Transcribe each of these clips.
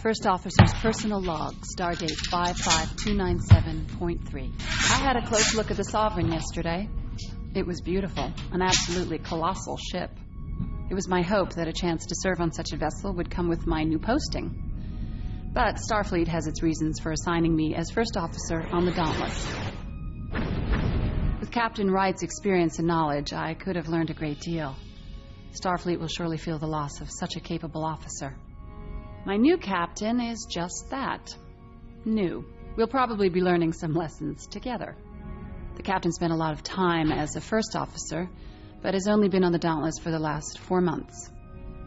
First Officer's personal log, stardate 55297.3. I had a close look at the Sovereign yesterday. It was beautiful, an absolutely colossal ship. It was my hope that a chance to serve on such a vessel would come with my new posting. But Starfleet has its reasons for assigning me as First Officer on the Dauntless. With Captain Wright's experience and knowledge, I could have learned a great deal. Starfleet will surely feel the loss of such a capable officer. My new captain is just that. New. We'll probably be learning some lessons together. The captain spent a lot of time as a first officer, but has only been on the Dauntless for the last 4 months.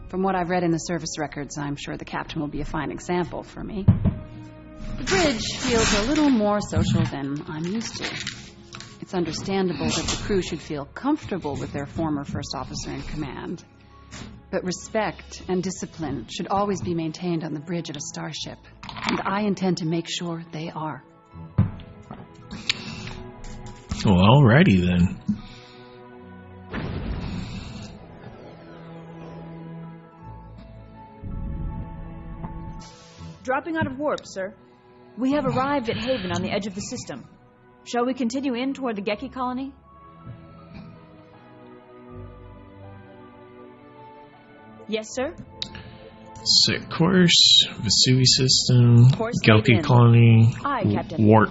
From what I've read in the service records, I'm sure the captain will be a fine example for me. The bridge feels a little more social than I'm used to. It's understandable that the crew should feel comfortable with their former first officer in command. But respect and discipline should always be maintained on the bridge of a starship. And I intend to make sure they are. Well, alrighty then. Dropping out of warp, sir. We have arrived at Haven on the edge of the system. Shall we continue in toward the Geki colony? Yes, sir. Set course, Vesuvi system, Geki colony, Aye, Captain. warp.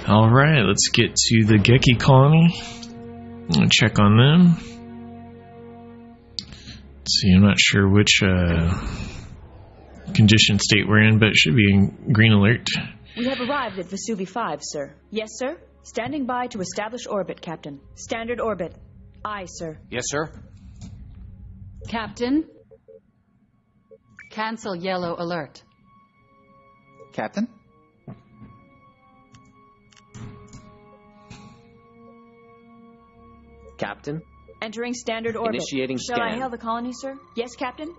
Alright, let's get to the Geki colony. I'll check on them. Let's see, I'm not sure which condition state we're in, but it should be in green alert. We have arrived at Vesuvi 5, sir. Yes, sir. Standing by to establish orbit, Captain. Standard orbit. Aye, sir. Yes, sir. Captain? Cancel yellow alert. Captain? Captain? Entering standard orbit. Initiating Shall scan. I hail the colony, sir? Yes, Captain?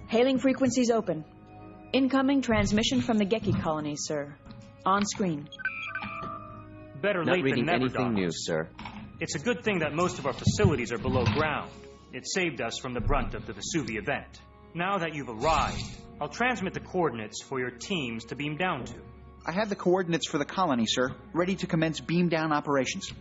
Hailing frequencies open. Incoming transmission from the Geki colony, sir. On screen. Better Not late reading than never, anything Doc. new, sir. It's a good thing that most of our facilities are below ground. It saved us from the brunt of the Vesuvi event. Now that you've arrived, I'll transmit the coordinates for your teams to beam down to. I have the coordinates for the colony, sir. Ready to commence beam down operations.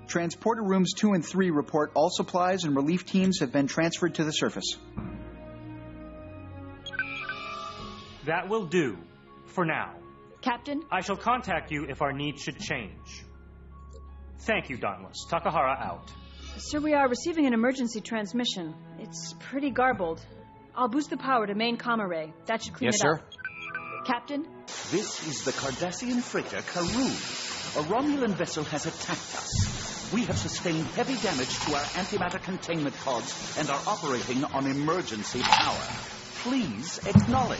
Transporter rooms 2 and 3 report all supplies and relief teams have been transferred to the surface. That will do, for now. Captain? I shall contact you if our needs should change. Thank you, Dauntless. Takahara out. Sir, we are receiving an emergency transmission. It's pretty garbled. I'll boost the power to main comm array. That should clean Yes, it sir. up. Captain? This is the Cardassian freighter Karun. A Romulan vessel has attacked us. We have sustained heavy damage to our antimatter containment pods and are operating on emergency power. Please acknowledge.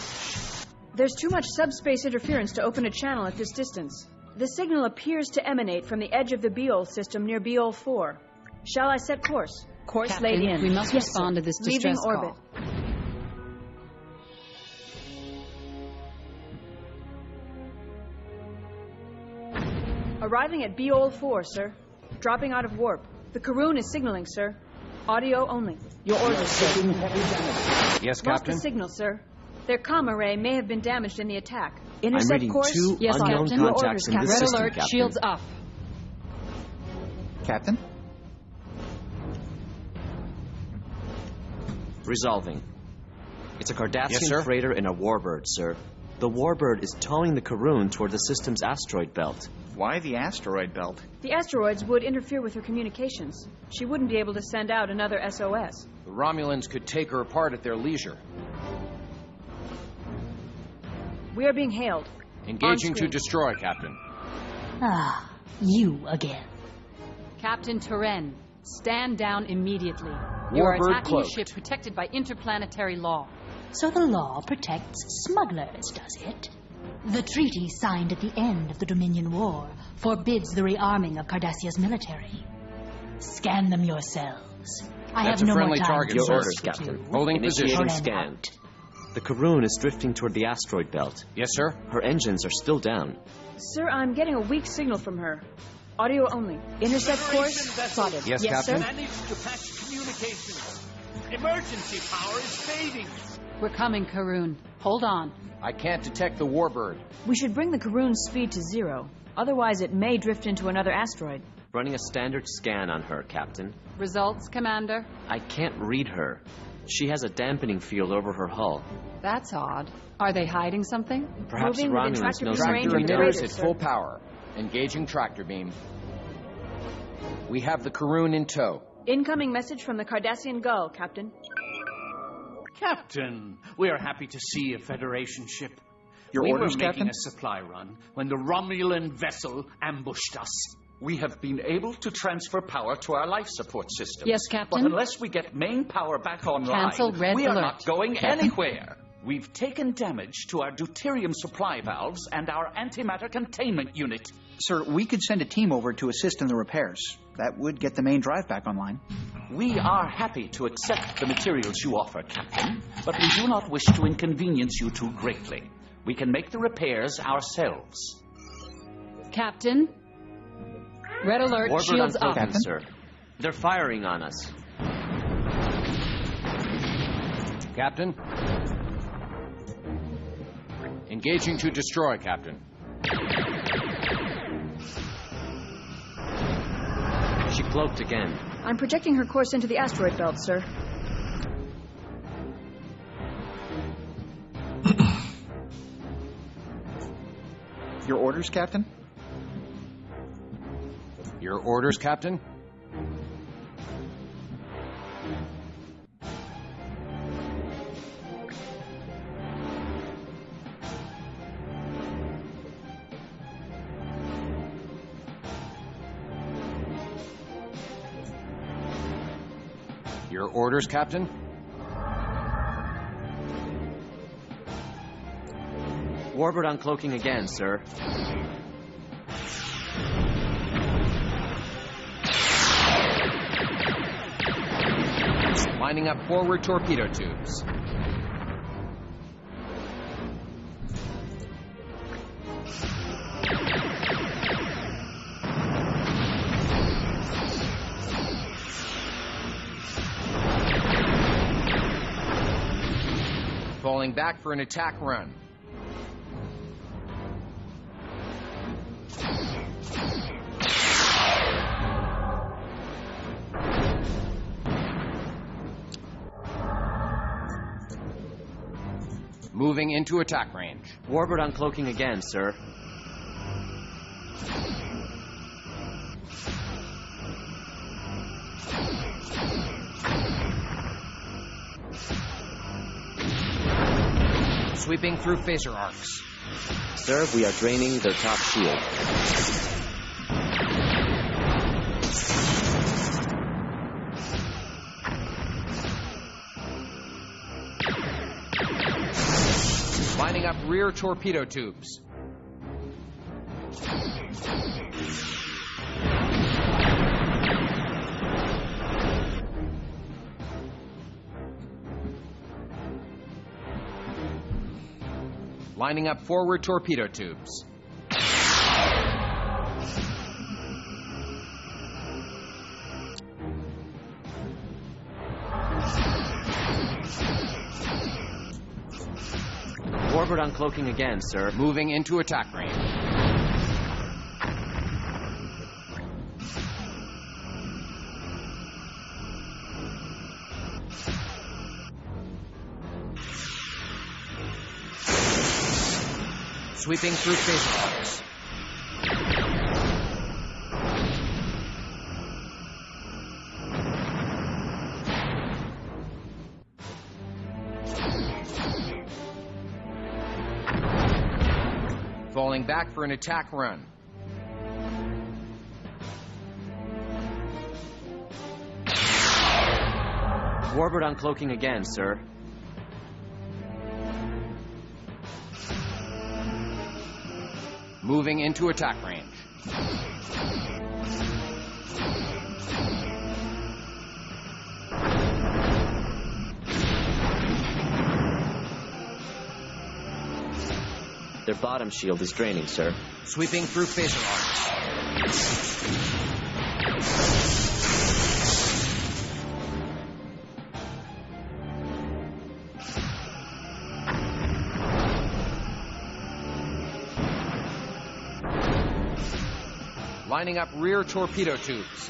There's too much subspace interference to open a channel at this distance. The signal appears to emanate from the edge of the Beol system near Beol 4. Shall I set course? Course Captain, laid in. we must Yes, respond sir. to this Leaving distress orbit. call. Arriving at Beol 4, sir. Dropping out of warp. The Karun is signaling, sir. Audio only. Your orders, sir. Yes, Lost the Captain? signal, sir. Their comm array may have been damaged in the attack. I'm Intercept reading course. 2 Yes, unknown Captain. Your contacts orders, in Captain. this Red system, alert, Captain. shields up. Captain? Resolving. It's a Cardassian Yes, sir. freighter in a warbird, sir. The warbird is towing the Karun toward the system's asteroid belt. Why the asteroid belt? The asteroids would interfere with her communications. She wouldn't be able to send out another SOS. The Romulans could take her apart at their leisure. We are being hailed. Engaging On to screen. destroy, Captain. Ah, you again. Captain Turen, stand down immediately. You are Warbird attacking a cloaked. ship protected by interplanetary law. So the law protects smugglers, does it? The treaty signed at the end of the Dominion War forbids the rearming of Cardassia's military. Scan them yourselves. I That's have a no friendly more time target, to sir. waste with Captain. you. Holding Initiating position. scan. Out. The Karun is drifting toward the asteroid belt. Yes, sir. Her engines are still down. Sir, I'm getting a weak signal from her. Audio only. Intercept course plotted. Yes, Captain. sir. Managed to patch communications. Emergency power is fading. We're coming, Karun. Hold on. I can't detect the warbird. We should bring the Karun's speed to 0. Otherwise, it may drift into another asteroid. Running a standard scan on her, Captain. Results, Commander? I can't read her. She has a dampening field over her hull. That's odd. Are they hiding something? Perhaps Moving within Romulans know tractor something. range Tractor of the emitters radar, at sir. full power. Engaging tractor beam. We have the Karun in tow. Incoming message from the Cardassian Gull, Captain. Captain, we are happy to see a Federation ship. Your we orders, were making Captain? a supply run when the Romulan vessel ambushed us. We have been able to transfer power to our life support systems. Yes, Captain? But unless we get main power back online, Cancel red we are alert. not going anywhere. We've taken damage to our deuterium supply valves and our antimatter containment unit. Sir, we could send a team over to assist in the repairs. That would get the main drive back online. We are happy to accept the materials you offer, Captain, but we do not wish to inconvenience you too greatly. We can make the repairs ourselves. Captain? Red alert, Warbird shields uncloaking, up. Captain? sir. They're firing on us. Captain? Engaging to destroy, Captain. She cloaked again. I'm projecting her course into the asteroid belt, sir. Your orders, Captain? Your orders, Captain? Your orders, Captain? Warbird uncloaking again, sir. Lining up forward torpedo tubes. Falling back for an attack run. Moving into attack range. Warbird uncloaking again, sir. Sweeping through phaser arcs. Sir, we are draining their top shield. Lining up rear torpedo tubes. Lining up forward torpedo tubes. Warbird uncloaking again, sir. Moving into attack range. Sweeping through phaser arcs. Falling back for an attack run. Warbird uncloaking again, sir. Moving into attack range. Their bottom shield is draining, sir. Sweeping through phaser arcs. Lining up rear torpedo tubes.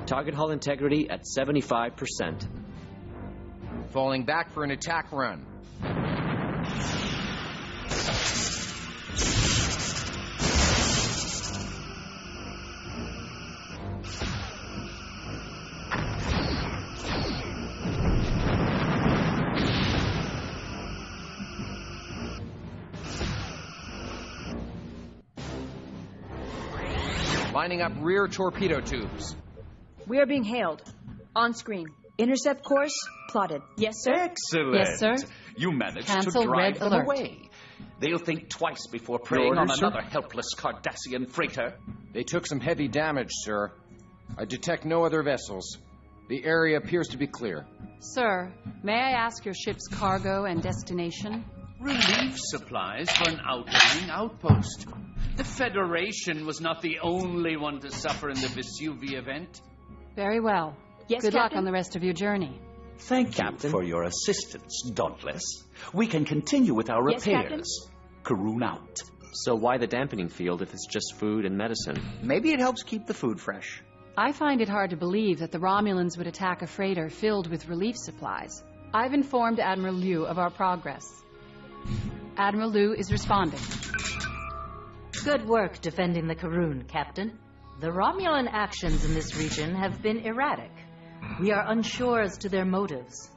Target hull integrity at 75%. Falling back for an attack run. Lining up rear torpedo tubes. We are being hailed. On screen. Intercept course plotted. Yes, sir? Excellent. Yes, sir. You managed Cancel to drive red them alert. away. They'll think twice before preying on another helpless Cardassian freighter. They took some heavy damage, sir. I detect no other vessels. The area appears to be clear. Sir, may I ask your ship's cargo and destination? Relief supplies for an outlying outpost. The Federation was not the only one to suffer in the Vesuvia event. Very well. Yes, Good luck Captain? on the rest of your journey. Thank Captain. you for your assistance, Dauntless. We can continue with our Yes, repairs. Karoon out. So why the dampening field if it's just food and medicine? Maybe it helps keep the food fresh. I find it hard to believe that the Romulans would attack a freighter filled with relief supplies. I've informed Admiral Liu of our progress. Admiral Liu is responding. Good work defending the Karoon, Captain. The Romulan actions in this region have been erratic. We are unsure as to their motives.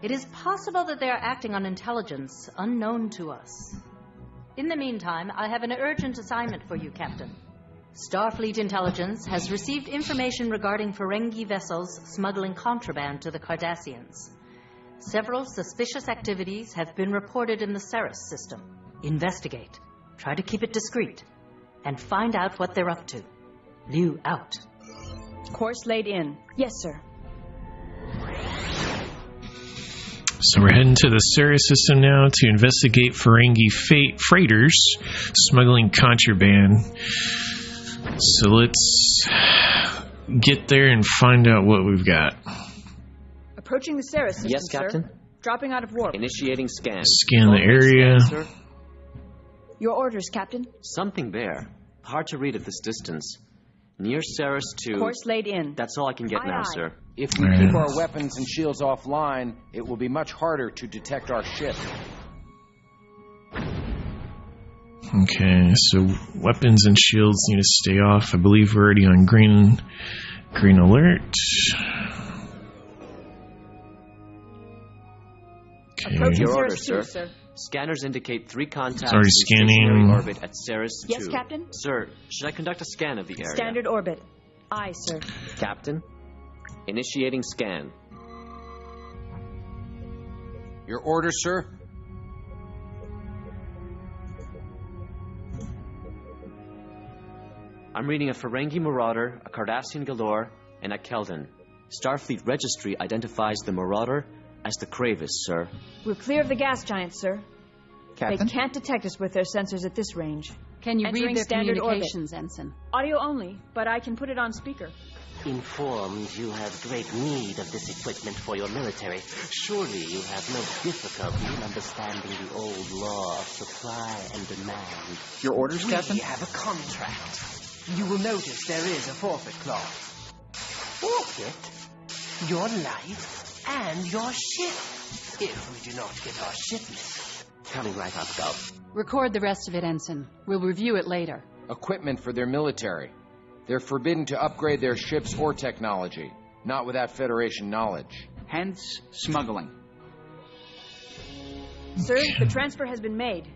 It is possible that they are acting on intelligence unknown to us. In the meantime, I have an urgent assignment for you, Captain. Starfleet Intelligence has received information regarding Ferengi vessels smuggling contraband to the Cardassians. Several suspicious activities have been reported in the Ceres system. Investigate. Try to keep it discreet. And find out what they're up to. Liu out. Course laid in. Yes, sir. So we're heading to the Ceres system now to investigate Ferengi freighters smuggling contraband. So let's get there and find out what we've got. Approaching the Ceres system, Yes, Captain? sir. Dropping out of warp. Initiating scan. Scan the area. Scan, sir. Your orders, Captain. Something there. Hard to read at this distance. Near Ceres to... Course laid in. That's all I can get Aye, now, aye. sir. If we keep our weapons and shields offline, it will be much harder to detect our ship. Okay, so weapons and shields need to stay off. I believe we're already on green alert. Okay. Approaching Your Ceres order, 2, sir. Scanners indicate 3 contacts It's already in stationary scanning. orbit at Ceres Yes, 2. Captain? Sir, should I conduct a scan of the area? Standard orbit. Aye, sir. Captain? Initiating scan. Your order, sir? I'm reading a Ferengi Marauder, a Cardassian Galore, and a Keldon. Starfleet Registry identifies the Marauder as the Kravis, sir. We're clear of the gas giants, sir. Captain? They can't detect us with their sensors at this range. Can you Entering read their standard communications, Ensign? Audio only, but I can put it on speaker. Informed you have great need of this equipment for your military, surely you have no difficulty in understanding the old law of supply and demand. Your orders, Captain? We have a contract. You will notice there is a forfeit clause. Forfeit? Your life and your ship, if we do not get our shipment. Coming right up, Gov. Record the rest of it, Ensign. We'll review it later. Equipment for their military. They're forbidden to upgrade their ships or technology, not without Federation knowledge. Hence, smuggling. Sir, the transfer has been made.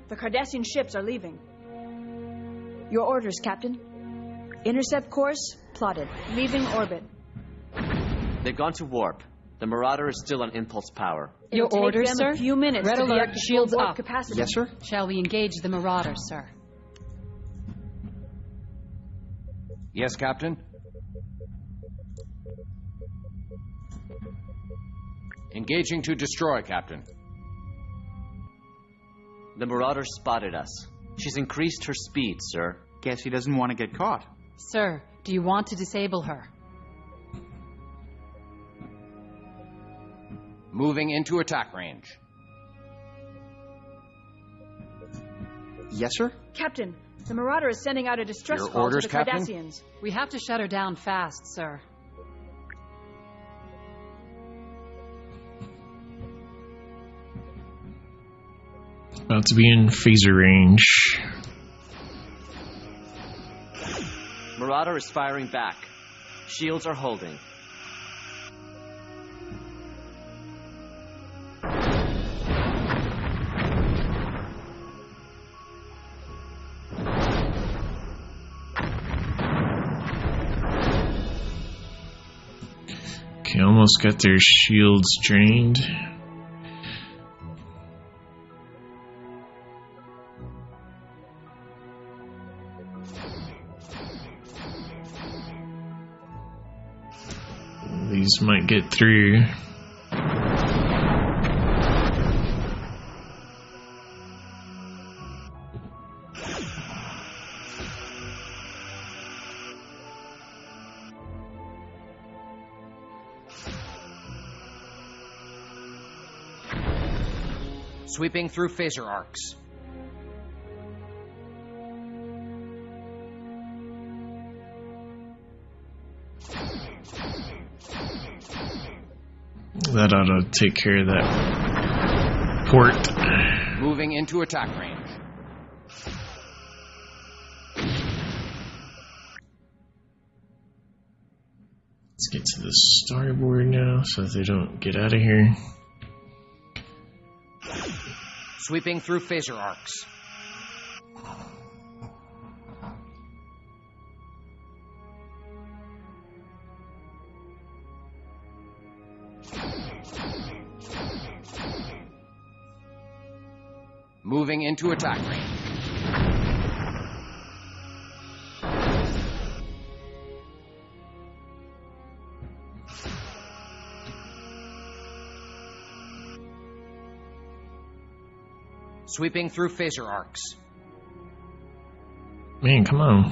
The Cardassian ships are leaving. Your orders, Captain. Intercept course plotted. Leaving orbit. They've gone to warp. The Marauder is still on impulse power. Your It'll take orders, them sir? a few minutes Red to be alert, up to shields full warp up. capacity. Yes, sir? Shall we engage the Marauder, sir? Yes, Captain? Engaging to destroy, Captain. The Marauder spotted us. She's increased her speed, sir. Guess he doesn't want to get caught. Sir, do you want to disable her? Moving into attack range. Yes, sir? Captain, the Marauder is sending out a distress Your call orders, to the Captain? Cardassians. We have to shut her down fast, sir. About to be in phaser range. Marauder is firing back. Shields are holding. Okay, almost got their shields drained. These might get through. Sweeping through phaser arcs. That ought to take care of that port. Moving into attack range. Let's get to the starboard now so that they don't get out of here. Sweeping through phaser arcs. Moving into attack range. Sweeping through phaser arcs. Man, come on.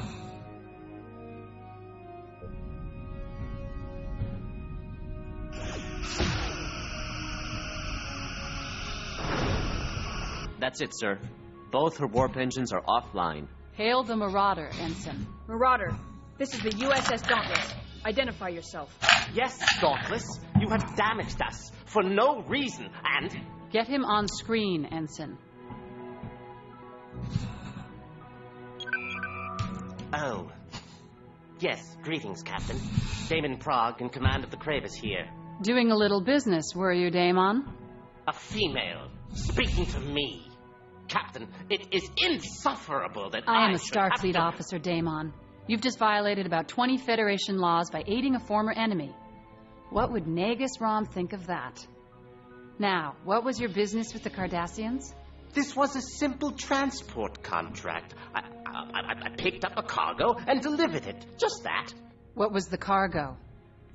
That's it, sir. Both her warp engines are offline. Hail the Marauder, Ensign. Marauder, this is the USS Dauntless. Identify yourself. Yes, Dauntless, you have damaged us for no reason, and... Get him on screen, Ensign. Oh. Yes, greetings, Captain. Damon Prague in command of the Kravis here. Doing a little business, were you, Damon? A female speaking to me. Captain, it is insufferable that I am a should have Starfleet to... officer, Damon. You've just violated about 20 Federation laws by aiding a former enemy. What would Nagus Rom think of that? Now, what was your business with the Cardassians? This was a simple transport contract. I picked up a cargo and delivered it. Just that. What was the cargo?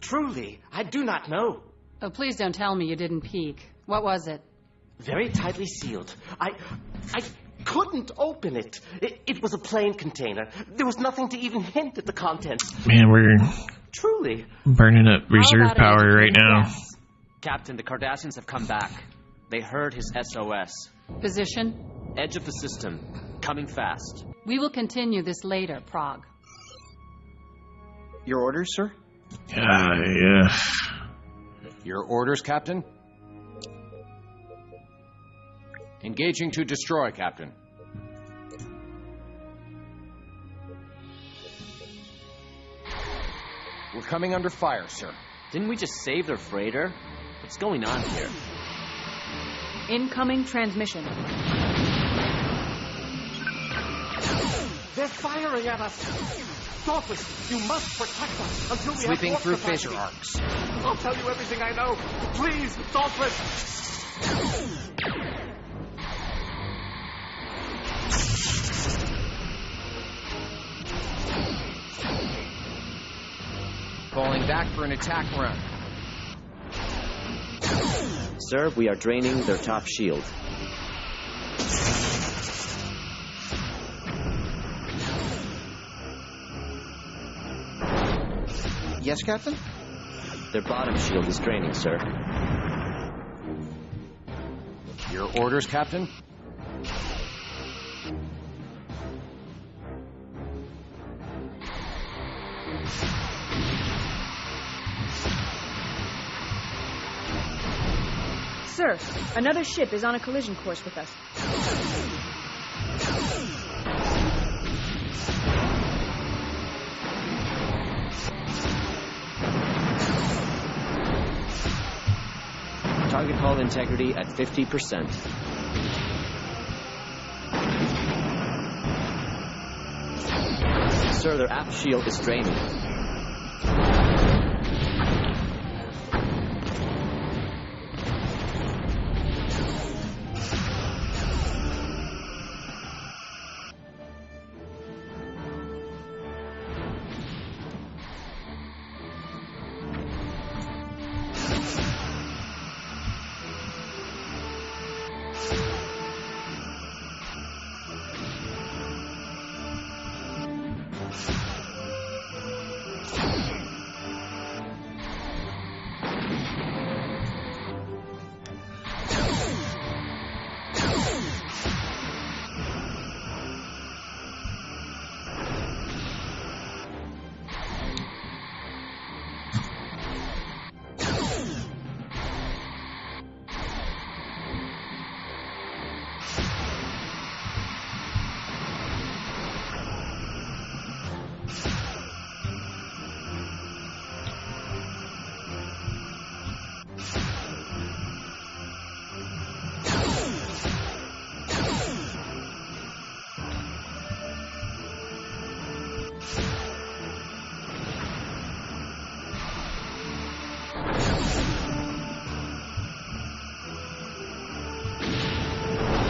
Truly, I do not know. Oh, please don't tell me you didn't peek. What was it? Very tightly sealed. I couldn't open it. It was a plain container. There was nothing to even hint at the contents. Man, we're Truly. burning up reserve power right now. Yes. Captain, the Cardassians have come back. They heard his SOS. Position? Edge of the system. Coming fast. We will continue this later, Prague. Your orders, sir? Yeah. Your orders, Captain? Engaging to destroy, Captain. We're coming under fire, sir. Didn't we just save their freighter? What's going on here? Incoming transmission. They're firing at us. Dauntless, you must protect us until we Sweeping have through warp capacity. phaser arcs. I'll tell you everything I know. Please, Dauntless. Falling back for an attack run. Sir, we are draining their top shield. Yes, Captain? Their bottom shield is draining, sir. Your orders, Captain? Sir, another ship is on a collision course with us. Target hull integrity at 50%. Sir, their aft shield is draining.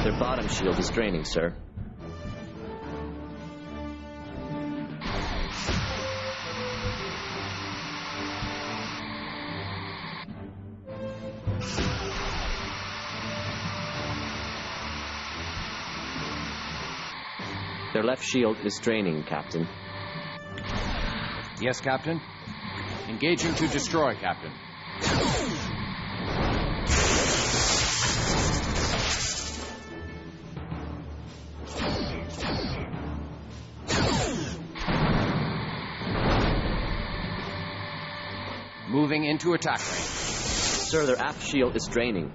Their bottom shield is draining, sir. Their left shield is draining, Captain. Yes, Captain. Engaging to destroy, Captain. Moving into attack range. Sir, their aft shield is draining.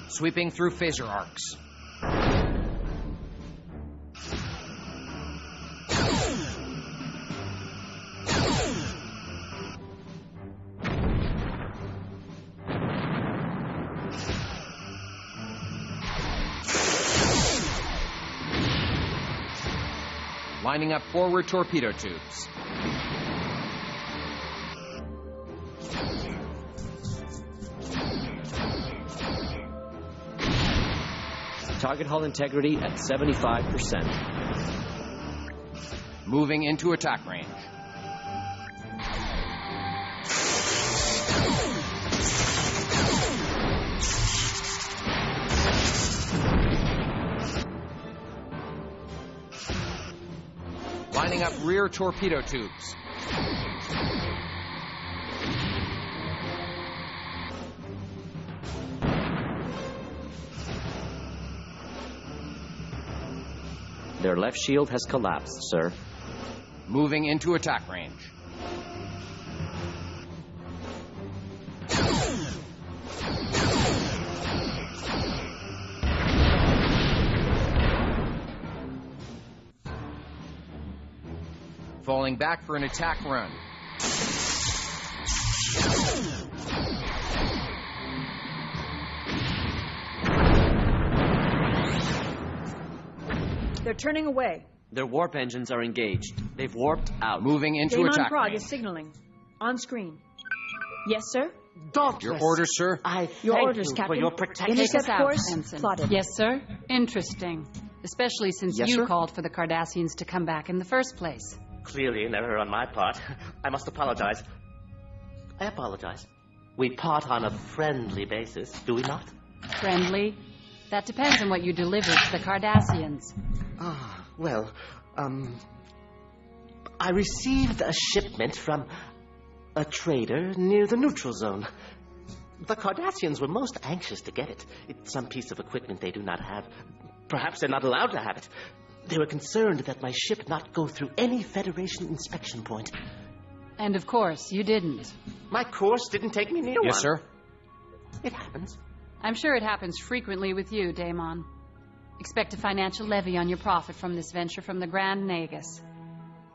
Sweeping through phaser arcs. Lining up forward torpedo tubes. Target hull integrity at 75%. Moving into attack range. Lining up rear torpedo tubes. Their left shield has collapsed, sir. Moving into attack range. Falling back for an attack run. They're turning away. Their warp engines are engaged. They've warped out. Moving into Damon attack Prague range. is signaling. On screen. Yes, sir? Dauntless. Your orders, sir? I Your thank orders, you Captain. for your protection. Intercept out, course Ensign. plotted. Yes, sir. Interesting. Especially since Yes, you sir? called for the Cardassians to come back in the first place. Clearly an error on my part. I must apologize. I apologize. We part on a friendly basis, do we not? Friendly? That depends on what you deliver to the Cardassians. Well, I received a shipment from a trader near the neutral zone. The Cardassians were most anxious to get it. It's some piece of equipment they do not have. Perhaps they're not allowed to have it. They were concerned that my ship not go through any Federation inspection point. And of course, you didn't. My course didn't take me near one. Yes, sir. It happens. I'm sure it happens frequently with you, Daemon. Expect a financial levy on your profit from this venture from the Grand Nagus.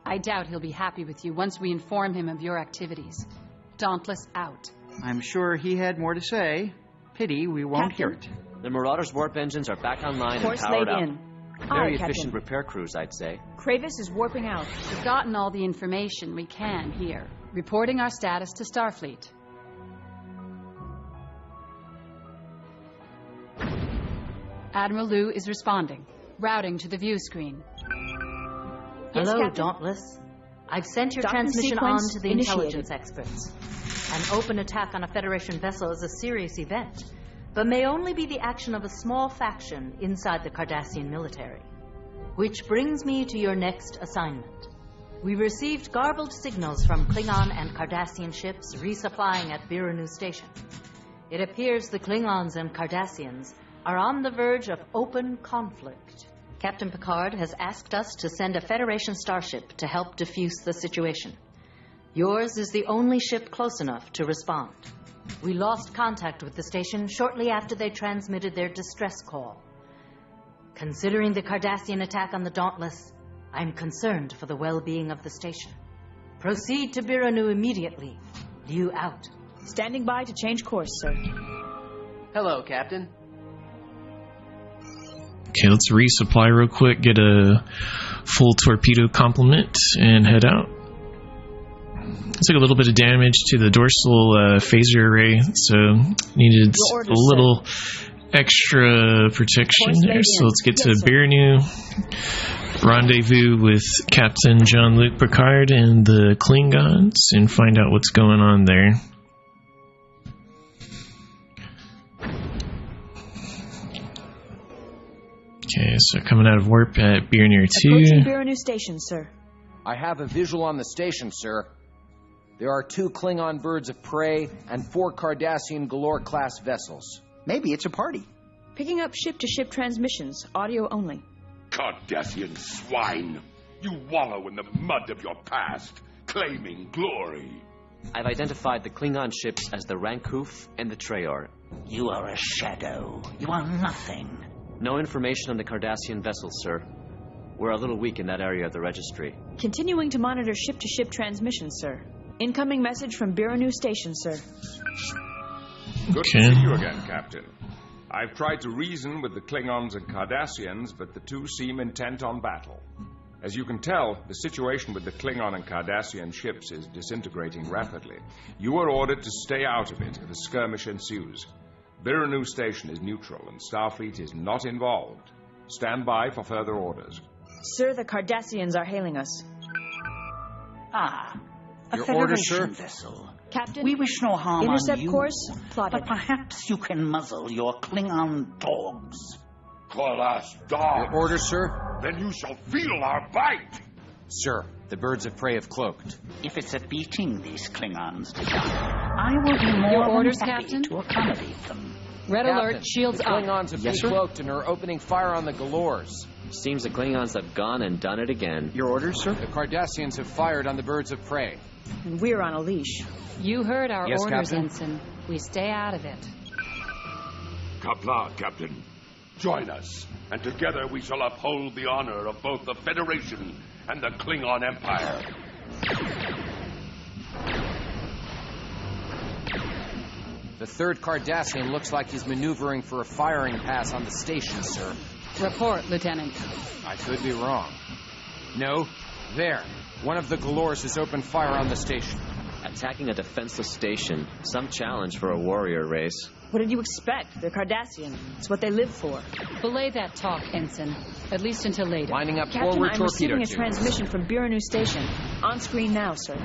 I doubt he'll be happy with you once we inform him of your activities. Dauntless out. I'm sure he had more to say. Pity we won't hear it. The Marauders' warp engines are back online and Course powered laid up. in. Very Aye, efficient Captain. repair crews, I'd say. Kravis is warping out. We've gotten all the information we can here. Reporting our status to Starfleet. Admiral Liu is responding. Routing to the view screen. Yes, Hello, Captain. Dauntless. I've sent your Docking transmission on sequence to the initiated. intelligence experts. An open attack on a Federation vessel is a serious event, but may only be the action of a small faction inside the Cardassian military. Which brings me to your next assignment. We received garbled signals from Klingon and Cardassian ships resupplying at Biranu Station. It appears the Klingons and Cardassians are on the verge of open conflict. Captain Picard has asked us to send a Federation starship to help defuse the situation. Yours is the only ship close enough to respond. We lost contact with the station shortly after they transmitted their distress call. Considering the Cardassian attack on the Dauntless, I'm concerned for the well-being of the station. Proceed to Biranu immediately. Liu out. Standing by to change course, sir. Hello, Captain. Okay, let's resupply real quick, get a full torpedo complement, and head out. Took a little bit of damage to the dorsal phaser array, so needed a little extra protection there. So let's get to Biranu. Rendezvous with Captain Jean-Luc Picard and the Klingons and find out what's going on there. Okay, so coming out of warp at Biranu 2. Approaching Biranu Station, sir. I have a visual on the station, sir. There are 2 Klingon birds of prey and 4 Cardassian Galore-class vessels. Maybe it's a party. Picking up ship-to-ship transmissions, audio only. Cardassian swine! You wallow in the mud of your past, claiming glory. I've identified the Klingon ships as the Rankoof and the Traor. You are a shadow. You are nothing. No information on the Cardassian vessels, sir. We're a little weak in that area of the registry. Continuing to monitor ship-to-ship transmissions, sir. Incoming message from Biranu Station, sir. Good to see you again, Captain. I've tried to reason with the Klingons and Cardassians, but the two seem intent on battle. As you can tell, the situation with the Klingon and Cardassian ships is disintegrating rapidly. You are ordered to stay out of it if a skirmish ensues. Biranu Station is neutral and Starfleet is not involved. Stand by for further orders. Sir, the Cardassians are hailing us. Ah, a Your order, Federation sir? vessel. Captain, We wish no harm intercept on you. course plotted. But perhaps you can muzzle your Klingon dogs. Call us dogs. Your order, sir? Then you shall feel our bite. Sir, the birds of prey have cloaked. If it's a beating these Klingons deserve, I will be more Your than orders, happy Captain? to accommodate them. Red Captain, alert, shields the up. Klingons have Yes, been sir? cloaked and are opening fire on the Galores. Seems the Klingons have gone and done it again. Your orders, sir? The Cardassians have fired on the birds of prey. And we're on a leash. You heard our Yes, orders, Captain? Ensign. We stay out of it. Kapla, Captain. Join us, and together we shall uphold the honor of both the Federation and the Klingon Empire. The third Cardassian looks like he's maneuvering for a firing pass on the station, sir. Report, Lieutenant. I could be wrong. No, there. One of the Galores has opened fire on the station. Attacking a defenseless station. Some challenge for a warrior race. What did you expect? They're Cardassian. It's what they live for. Belay that talk, Ensign. At least until later. Lining up Captain, forward I'm torpedo receiving a tubes. transmission from Biranu Station. On screen now, sir.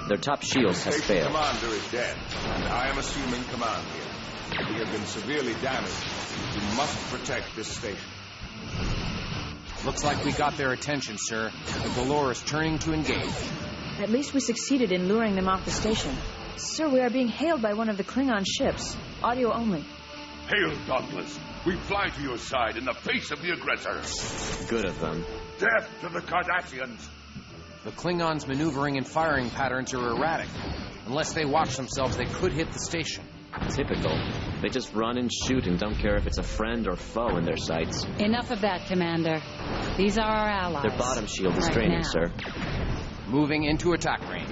Their top shields has Station failed. commander is dead, and I am assuming command here. We have been severely damaged. You must protect this station. Looks like we got their attention, sir. The Galore is turning to engage. At least we succeeded in luring them off the station. Sir, we are being hailed by one of the Klingon ships. Audio only. Hail, Dauntless. We fly to your side in the face of the aggressor. Good of them. Death to the Cardassians. The Klingons' maneuvering and firing patterns are erratic. Unless they watch themselves, they could hit the station. Typical. They just run and shoot and don't care if it's a friend or foe in their sights. Enough of that, Commander. These are our allies. Their bottom shield is right draining, now. sir. Moving into attack range.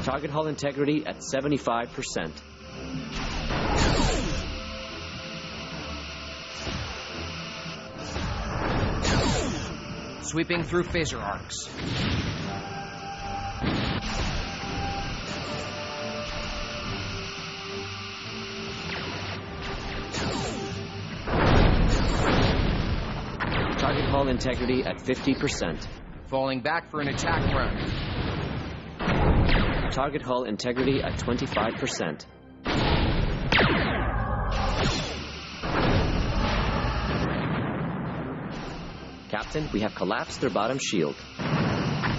Target hull integrity at 75%. Sweeping through phaser arcs. Target hull integrity at 50%. Falling back for an attack run. Target hull integrity at 25%. Captain, we have collapsed their bottom shield.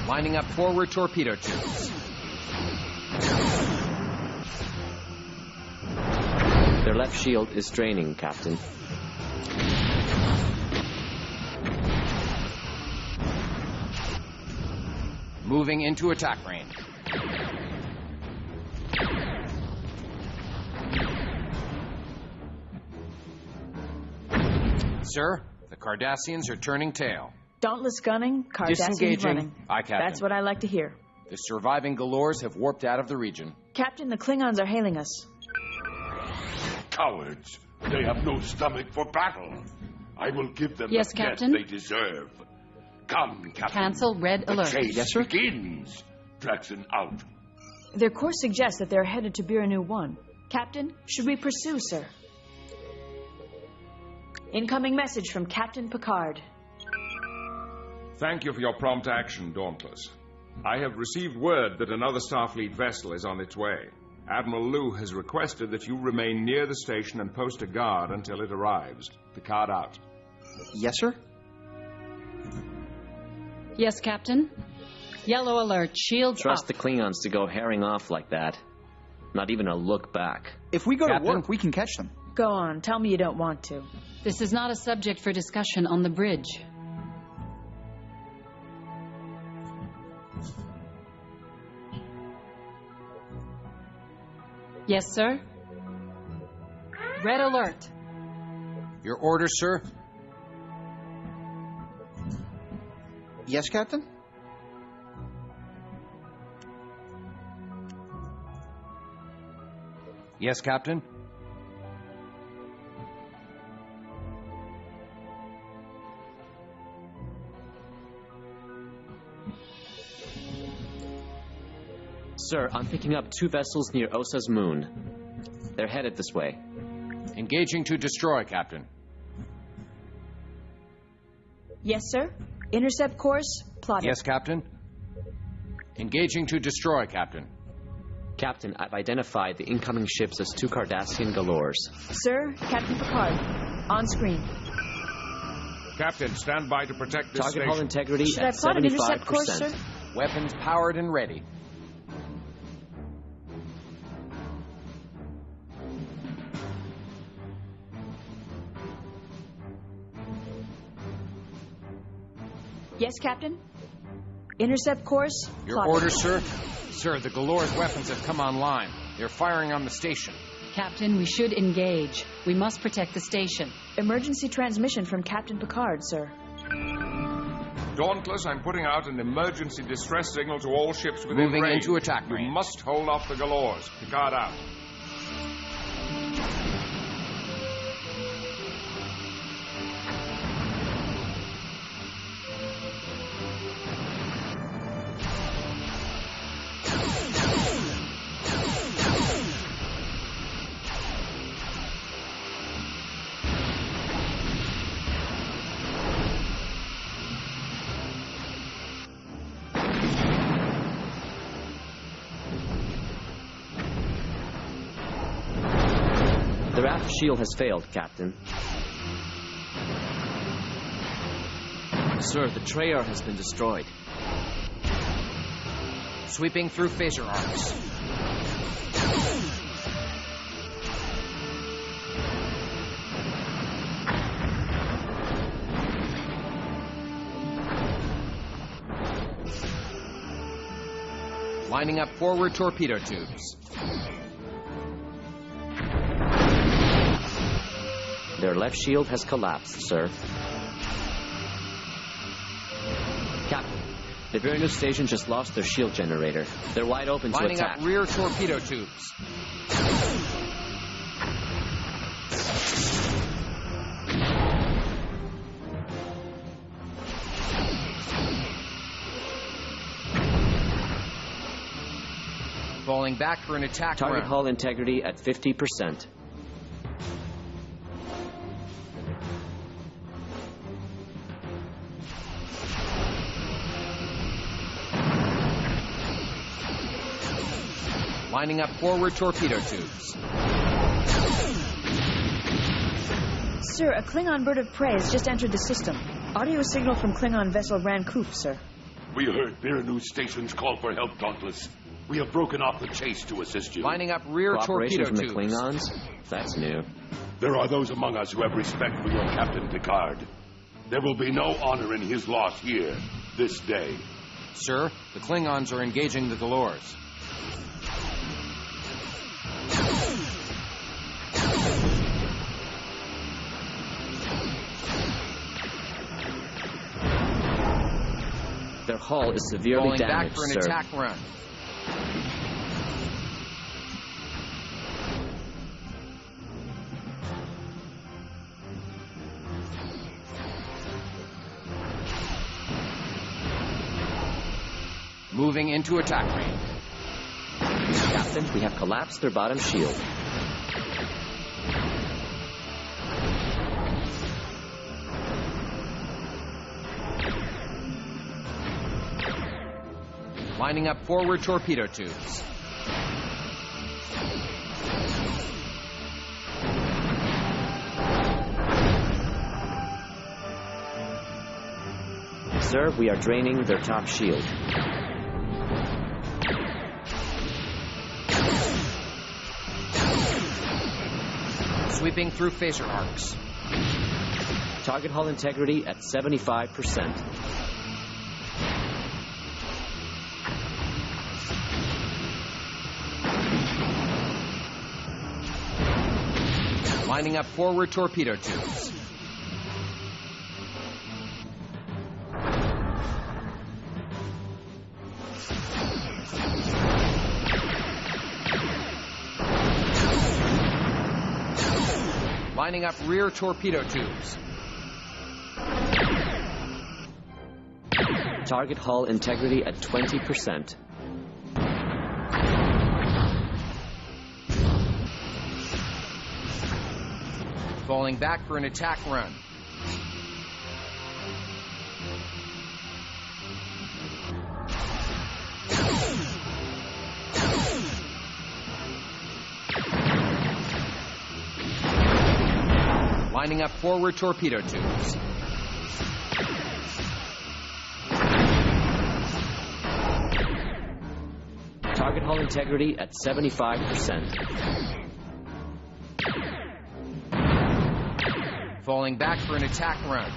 Lining up forward torpedo tubes. Their left shield is draining, Captain. Moving into attack range. Sir, the Cardassians are turning tail. Dauntless gunning, Cardassians Disengaging. running. Aye, Captain. That's what I like to hear. The surviving Galores have warped out of the region. Captain, the Klingons are hailing us. Cowards. They have no stomach for battle. I will give them Yes, the death Captain? they deserve. Come, Captain. Cancel red The alert. chase Yes, sir. begins. Draxon out. Their course suggests that they're headed to Biranu 1. Captain, should we pursue, sir? Incoming message from Captain Picard. Thank you for your prompt action, Dauntless. I have received word that another Starfleet vessel is on its way. Admiral Liu has requested that you remain near the station and post a guard until it arrives. Picard out. Yes, sir? Yes, Captain. Yellow alert. Shields Trust up. the Klingons to go herring off like that. Not even a look back. If we go Captain? to work, we can catch them. Go on, tell me you don't want to. This is not a subject for discussion on the bridge. Yes, sir. Red alert. Your orders, sir? Yes, Captain? Yes, Captain? Sir, I'm picking up 2 vessels near Osa's moon. They're headed this way. Engaging to destroy, Captain. Yes, sir. Intercept course plotted. Yes, Captain? Engaging to destroy, Captain. Captain, I've identified the incoming ships as 2 Cardassian Galores. Sir, Captain Picard. On screen. Captain, stand by to protect this Target station. hull integrity Should I at plot an 75%. intercept course, sir? Weapons powered and ready. Yes, Captain. Intercept course Your plotted. orders, sir? Sir, the Galore's weapons have come online. They're firing on the station. Captain, we should engage. We must protect the station. Emergency transmission from Captain Picard, sir. Dauntless, I'm putting out an emergency distress signal to all ships within Moving range. into attack You range. must hold off the Galores. Picard out. Their aft shield has failed, Captain. Sir, the Trayar has been destroyed. Sweeping through phaser arcs. Lining up forward torpedo tubes. Their left shield has collapsed, sir. Captain, the Vernu station just lost their shield generator. They're wide open to Lining attack. up rear torpedo tubes. Falling back for an attack Target run. hull integrity at 50%. Lining up forward torpedo tubes. Sir, a Klingon bird of prey has just entered the system. Audio signal from Klingon vessel Rankoof, sir. We heard Biranu Station's call for help, Dauntless. We have broken off the chase to assist you. Lining up rear torpedo from tubes. the Klingons? That's new. There are those among us who have respect for your Captain Picard. There will be no honor in his loss here, this day. Sir, the Klingons are engaging the Galors. Their hull is severely Falling back damaged, for an sir. attack run. Moving into attack range. Captain, we have collapsed their bottom shield. Lining up forward torpedo tubes. Sir, we are draining their top shield. Sweeping through phaser arcs. Target hull integrity at 75%. Lining up forward torpedo tubes. Lining up rear torpedo tubes. Target hull integrity at 20%. Falling back for an attack run. Lining up forward torpedo tubes. Target hull integrity at 75%. Falling back for an attack run.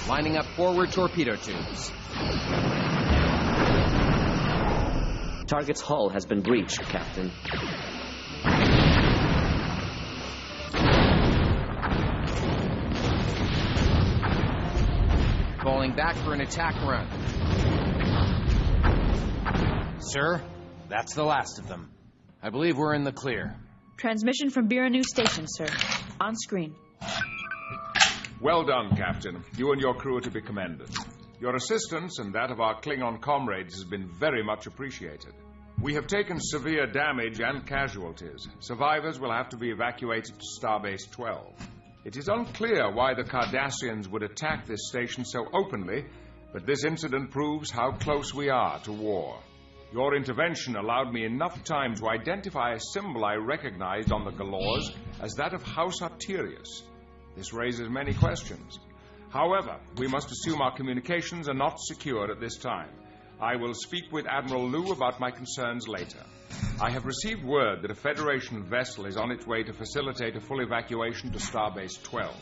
Lining up forward torpedo tubes. Target's hull has been breached, Captain. Falling back for an attack run. Sir, that's the last of them. I believe we're in the clear. Transmission from Biranu Station, sir. On screen. Well done, Captain. You and your crew are to be commended. Your assistance and that of our Klingon comrades has been very much appreciated. We have taken severe damage and casualties. Survivors will have to be evacuated to Starbase 12. It is unclear why the Cardassians would attack this station so openly, but this incident proves how close we are to war. Your intervention allowed me enough time to identify a symbol I recognized on the Galors as that of House Arterius. This raises many questions. However, we must assume our communications are not secured at this time. I will speak with Admiral Liu about my concerns later. I have received word that a Federation vessel is on its way to facilitate a full evacuation to Starbase 12.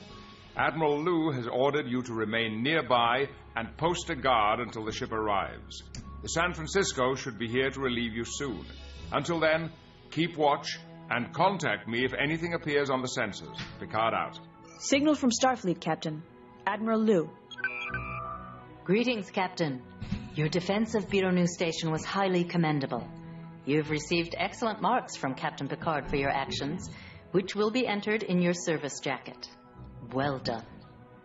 Admiral Liu has ordered you to remain nearby and post a guard until the ship arrives. The San Francisco should be here to relieve you soon. Until then, keep watch and contact me if anything appears on the sensors. Picard out. Signal from Starfleet, Captain. Admiral Liu. Greetings, Captain. Your defense of Bironu Station was highly commendable. You've received excellent marks from Captain Picard for your actions, which will be entered in your service jacket. Well done.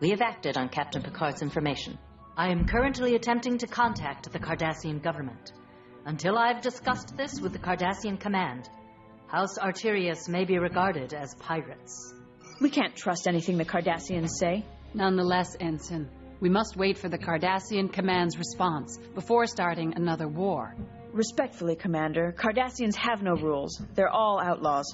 We have acted on Captain Picard's information. I am currently attempting to contact the Cardassian government. Until I've discussed this with the Cardassian command, House Arterius may be regarded as pirates. We can't trust anything the Cardassians say. Nonetheless, Ensign, we must wait for the Cardassian command's response before starting another war. Respectfully, Commander, Cardassians have no rules. They're all outlaws.